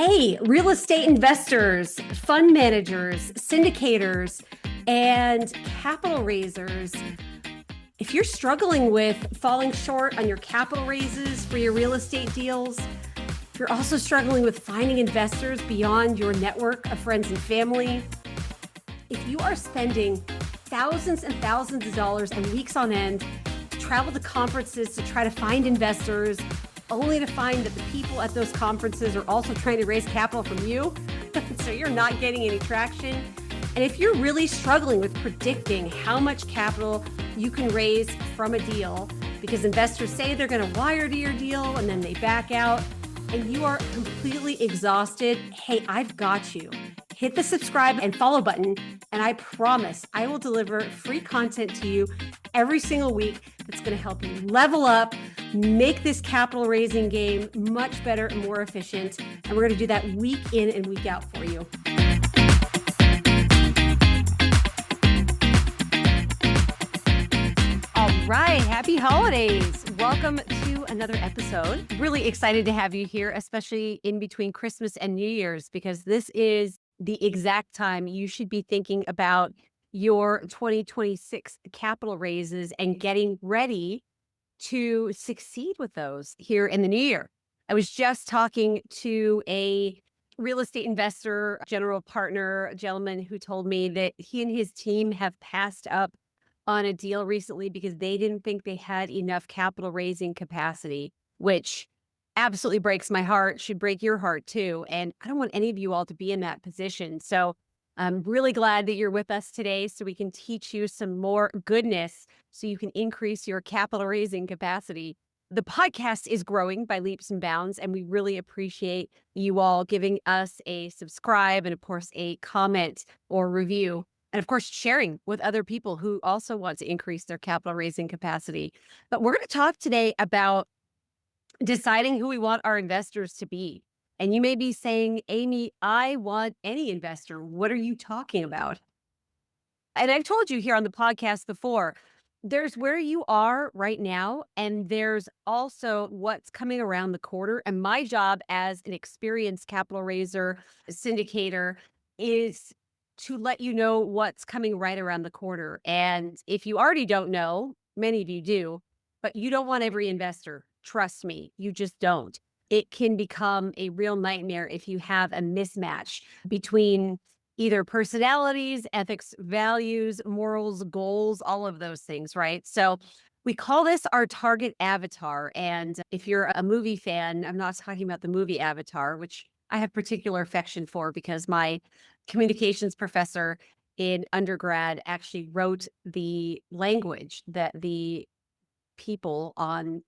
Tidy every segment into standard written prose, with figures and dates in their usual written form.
Hey, real estate investors, fund managers, syndicators, and capital raisers. If you're struggling with falling short on your capital raises for your real estate deals, if you're also struggling with finding investors beyond your network of friends and family, if you are spending thousands and thousands of dollars and weeks on end to travel to conferences to try to find investors, only to find that the people at those conferences are also trying to raise capital from you, so you're not getting any traction. And if you're really struggling with predicting how much capital you can raise from a deal, because investors say they're going to wire to your deal and then they back out, and you are completely exhausted, hey, I've got you. Hit the subscribe and follow button, and I promise I will deliver free content to you every single week that's going to help you level up, make this capital raising game much better and more efficient. And we're going to do that week in and week out for you. All right, happy holidays. Welcome to another episode. Really excited to have you here, especially in between Christmas and New Year's, because this is the exact time you should be thinking about your 2026 capital raises and getting ready to succeed with those here in the new year. I was just talking to a real estate investor, general partner, a gentleman who told me that he and his team have passed up on a deal recently because they didn't think they had enough capital raising capacity, which absolutely breaks my heart, should break your heart too. And I don't want any of you all to be in that position. So I'm really glad that you're with us today so we can teach you some more goodness so you can increase your capital raising capacity. The podcast is growing by leaps and bounds, and we really appreciate you all giving us a subscribe and, of course, a comment or review. And, of course, sharing with other people who also want to increase their capital raising capacity. But we're going to talk today about deciding who we want our investors to be. And you may be saying, Amy, I want any investor. What are you talking about? And I've told you here on the podcast before, there's where you are right now, and there's also what's coming around the corner. And my job as an experienced capital raiser, syndicator, is to let you know what's coming right around the corner. And if you already don't know, many of you do, but you don't want every investor. Trust me, you just don't. It can become a real nightmare if you have a mismatch between either personalities, ethics, values, morals, goals, all of those things, right? So we call this our target avatar. And if you're a movie fan, I'm not talking about the movie Avatar, which I have particular affection for because my communications professor in undergrad actually wrote the language that the people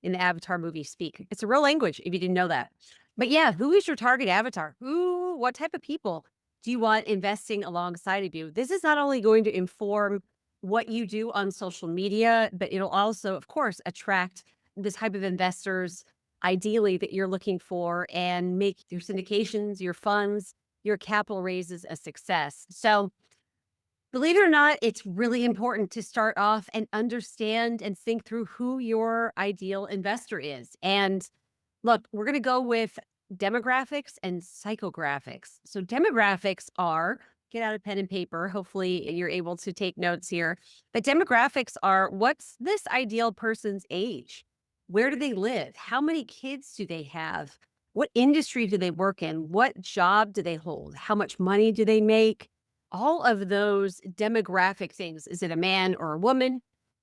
in the Avatar movie speak. It's a real language if you didn't know that. But yeah, who is your target avatar? What type of people do you want investing alongside of you? This is not only going to inform what you do on social media, but it'll also, of course, attract the type of investors ideally that you're looking for and make your syndications, your funds, your capital raises a success. So believe it or not, it's really important to start off and understand and think through who your ideal investor is. And look, we're going to go with demographics and psychographics. So demographics are, get out a pen and paper. Hopefully you're able to take notes here. But demographics are, what's this ideal person's age? Where do they live? How many kids do they have? What industry do they work in? What job do they hold? How much money do they make? All of those demographic things. Is it a man or a woman?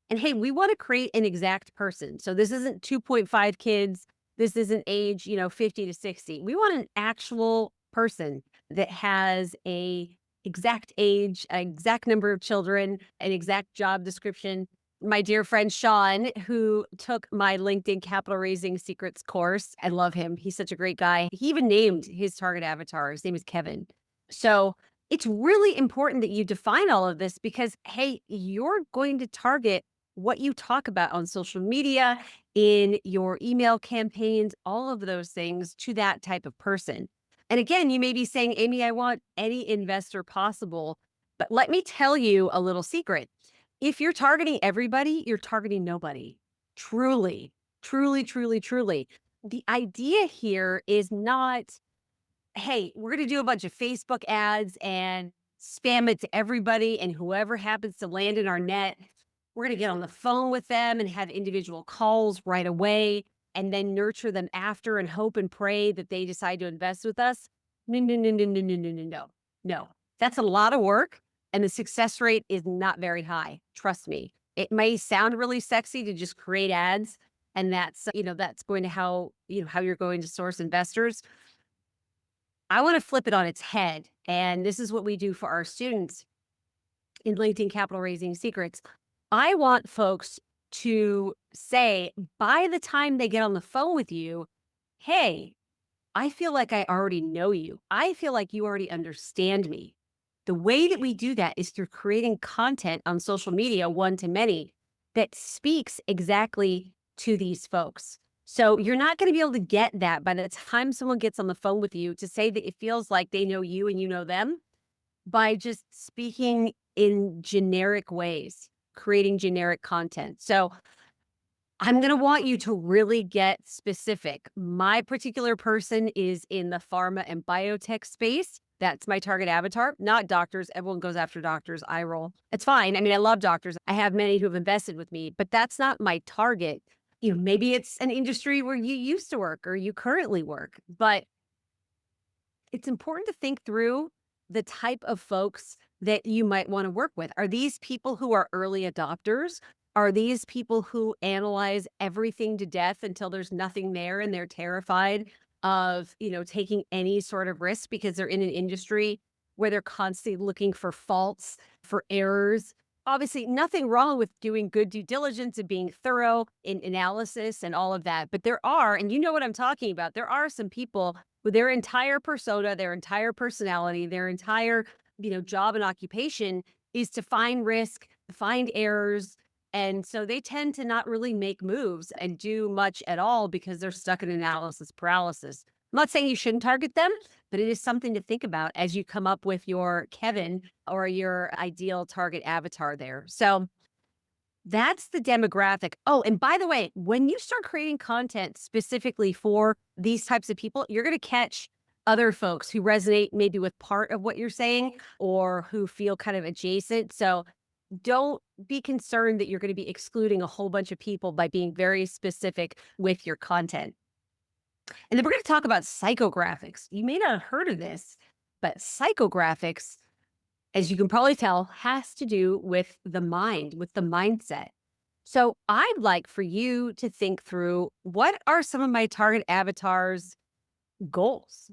And hey, we want to create an exact person. So this isn't 2.5 kids. This isn't age, 50 to 60. We want an actual person that has a exact age, an exact number of children, an exact job description. My dear friend Sean, who took my LinkedIn Capital Raising Secrets course, I love him. He's such a great guy. He even named his target avatar. His name is Kevin. So it's really important that you define all of this because, hey, you're going to target what you talk about on social media, in your email campaigns, all of those things to that type of person. And again, you may be saying, Amy, I want any investor possible. But let me tell you a little secret. If you're targeting everybody, you're targeting nobody. Truly, truly, truly, truly. The idea here is not hey, we're going to do a bunch of Facebook ads and spam it to everybody. And whoever happens to land in our net, we're going to get on the phone with them and have individual calls right away and then nurture them after and hope and pray that they decide to invest with us. No, no, no, no, no, no, no, no, no. No, that's a lot of work. And the success rate is not very high. Trust me. It may sound really sexy to just create ads. And that's going to how you're going to source investors. I want to flip it on its head. And this is what we do for our students in LinkedIn Capital Raising Secrets. I want folks to say by the time they get on the phone with you, hey, I feel like I already know you. I feel like you already understand me. The way that we do that is through creating content on social media, one to many, that speaks exactly to these folks. So you're not going to be able to get that by the time someone gets on the phone with you to say that it feels like they know you and you know them by just speaking in generic ways, creating generic content. So I'm going to want you to really get specific. My particular person is in the pharma and biotech space. That's my target avatar, not doctors. Everyone goes after doctors. I roll. It's fine. I mean, I love doctors. I have many who have invested with me, but that's not my target. Maybe it's an industry where you used to work or you currently work, but it's important to think through the type of folks that you might want to work with. Are these people who are early adopters? Are these people who analyze everything to death until there's nothing there and they're terrified of, taking any sort of risk because they're in an industry where they're constantly looking for faults, for errors? Obviously, nothing wrong with doing good due diligence and being thorough in analysis and all of that. But there are, and you know what I'm talking about, there are some people with their entire persona, their entire personality, their entire, job and occupation is to find risk, find errors. And so they tend to not really make moves and do much at all because they're stuck in analysis paralysis. I'm not saying you shouldn't target them, but it is something to think about as you come up with your Kevin or your ideal target avatar there. So that's the demographic. Oh, and by the way, when you start creating content specifically for these types of people, you're going to catch other folks who resonate maybe with part of what you're saying or who feel kind of adjacent. So don't be concerned that you're going to be excluding a whole bunch of people by being very specific with your content. And then we're going to talk about psychographics. You may not have heard of this, but psychographics, as you can probably tell, has to do with the mind, with the mindset. So I'd like for you to think through what are some of my target avatars' goals?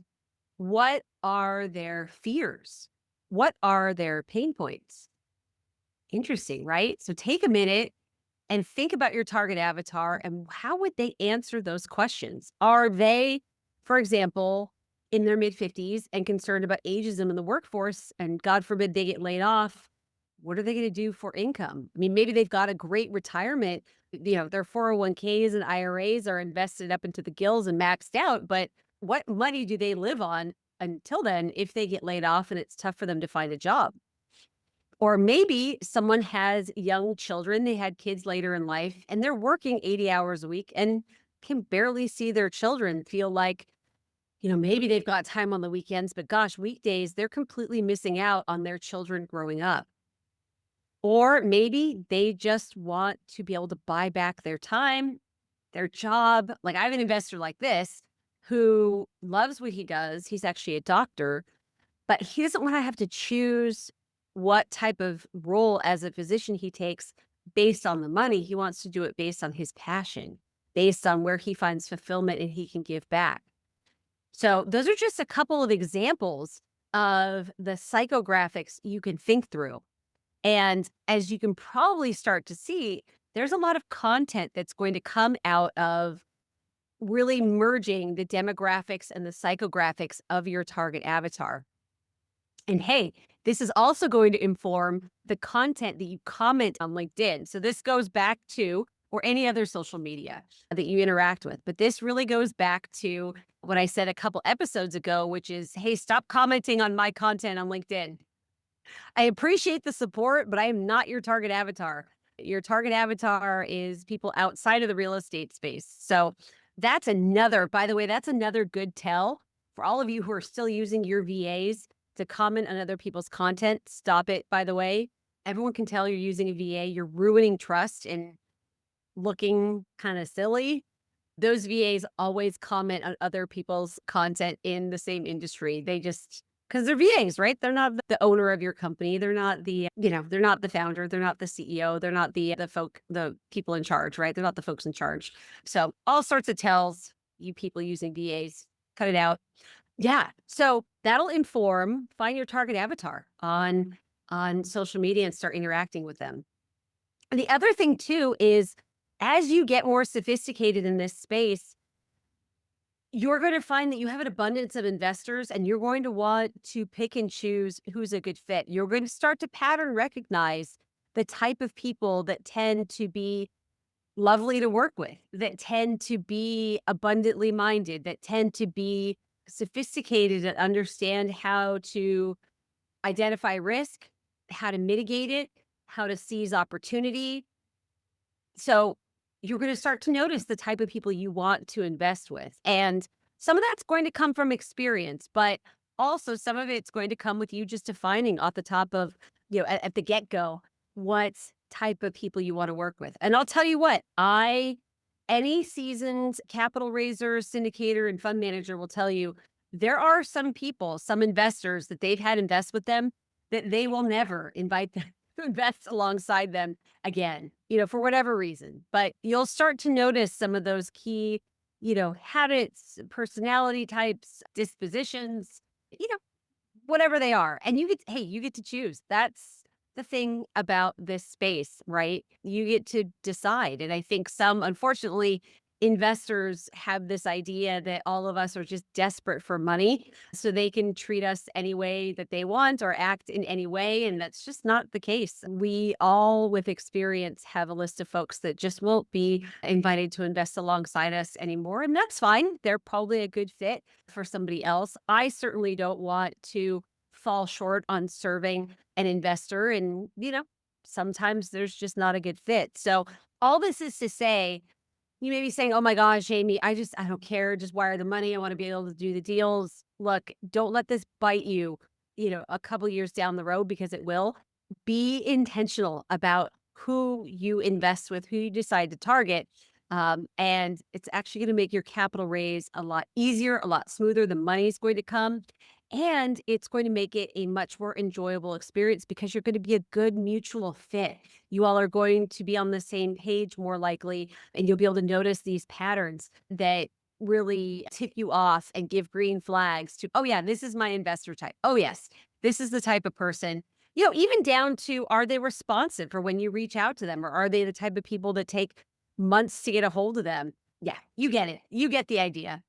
What are their fears? What are their pain points? Interesting, right? So take a minute and think about your target avatar and how would they answer those questions? Are they, for example, in their mid 50s and concerned about ageism in the workforce and God forbid they get laid off? What are they going to do for income? I mean, maybe they've got a great retirement, their 401ks and IRAs are invested up into the gills and maxed out, but what money do they live on until then if they get laid off and it's tough for them to find a job? Or maybe someone has young children, they had kids later in life, and they're working 80 hours a week and can barely see their children, feel like, maybe they've got time on the weekends, but gosh, weekdays, they're completely missing out on their children growing up. Or maybe they just want to be able to buy back their time, their job. Like I have an investor like this who loves what he does. He's actually a doctor, but he doesn't wanna have to choose what type of role as a physician he takes based on the money. He wants to do it based on his passion, based on where he finds fulfillment and he can give back. So those are just a couple of examples of the psychographics you can think through. And as you can probably start to see, there's a lot of content that's going to come out of really merging the demographics and the psychographics of your target avatar. And hey, this is also going to inform the content that you comment on LinkedIn. So this goes back to, or any other social media that you interact with. But this really goes back to what I said a couple episodes ago, which is, hey, stop commenting on my content on LinkedIn. I appreciate the support, but I am not your target avatar. Your target avatar is people outside of the real estate space. So by the way, that's another good tell For all of you who are still using your VAs to comment on other people's content, stop it, by the way. Everyone can tell you're using a VA. You're ruining trust and looking kind of silly. Those VAs always comment on other people's content in the same industry. They just, because they're VAs, right? They're not the owner of your company. They're not they're not the founder. They're not the CEO. They're not the people in charge, right? They're not the folks in charge. So all sorts of tells, you people using VAs, cut it out. Yeah. So that'll find your target avatar on social media and start interacting with them. And the other thing too is as you get more sophisticated in this space, you're going to find that you have an abundance of investors and you're going to want to pick and choose who's a good fit. You're going to start to pattern recognize the type of people that tend to be lovely to work with, that tend to be abundantly minded, that tend to be sophisticated and understand how to identify risk, how to mitigate it, how to seize opportunity. So you're going to start to notice the type of people you want to invest with. And some of that's going to come from experience, but also some of it's going to come with you just defining off the top of, at the get-go, what type of people you want to work with. And I'll tell you what, any seasoned capital raiser, syndicator, and fund manager will tell you there are some people, some investors that they've had invest with them that they will never invite them to invest alongside them again, for whatever reason. But you'll start to notice some of those key, habits, personality types, dispositions, whatever they are. And you get to choose. That's the thing about this space, right? You get to decide. And I think unfortunately, investors have this idea that all of us are just desperate for money so they can treat us any way that they want or act in any way. And that's just not the case. We all with experience have a list of folks that just won't be invited to invest alongside us anymore. And that's fine. They're probably a good fit for somebody else. I certainly don't want to fall short on serving an investor. And, sometimes there's just not a good fit. So all this is to say, you may be saying, oh my gosh, Amy, I don't care. Just wire the money. I want to be able to do the deals. Look, don't let this bite you, a couple years down the road, because it will. Be intentional about who you invest with, who you decide to target. And it's actually going to make your capital raise a lot easier, a lot smoother. The money is going to come. And it's going to make it a much more enjoyable experience because you're going to be a good mutual fit. You all are going to be on the same page more likely, and you'll be able to notice these patterns that really tip you off and give green flags to, oh yeah, this is my investor type. Oh yes, this is the type of person, even down to, are they responsive for when you reach out to them, or are they the type of people that take months to get a hold of them? Yeah, you get it. You get the idea.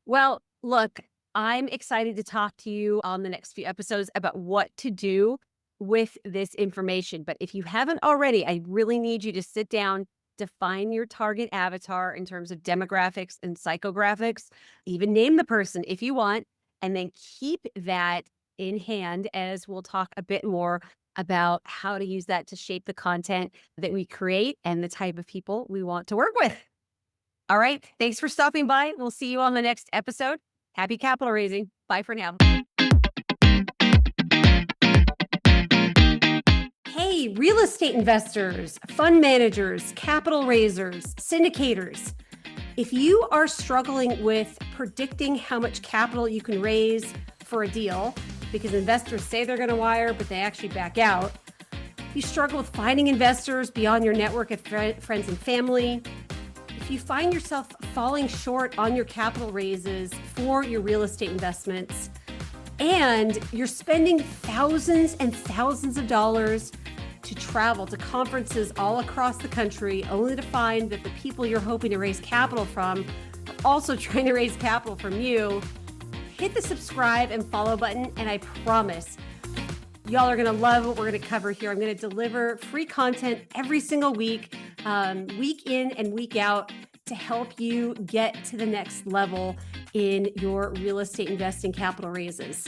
Well, look, I'm excited to talk to you on the next few episodes about what to do with this information. But if you haven't already, I really need you to sit down, define your target avatar in terms of demographics and psychographics, even name the person if you want, and then keep that in hand as we'll talk a bit more about how to use that to shape the content that we create and the type of people we want to work with. All right. Thanks for stopping by. We'll see you on the next episode. Happy capital raising. Bye for now. Hey, real estate investors, fund managers, capital raisers, syndicators. If you are struggling with predicting how much capital you can raise for a deal, because investors say they're going to wire, but they actually back out, you struggle with finding investors beyond your network of friends and family, if you find yourself falling short on your capital raises for your real estate investments, and you're spending thousands and thousands of dollars to travel to conferences all across the country, only to find that the people you're hoping to raise capital from are also trying to raise capital from you, hit the subscribe and follow button, and I promise y'all are going to love what we're going to cover here. I'm going to deliver free content every single week, week in and week out, to help you get to the next level in your real estate investing capital raises.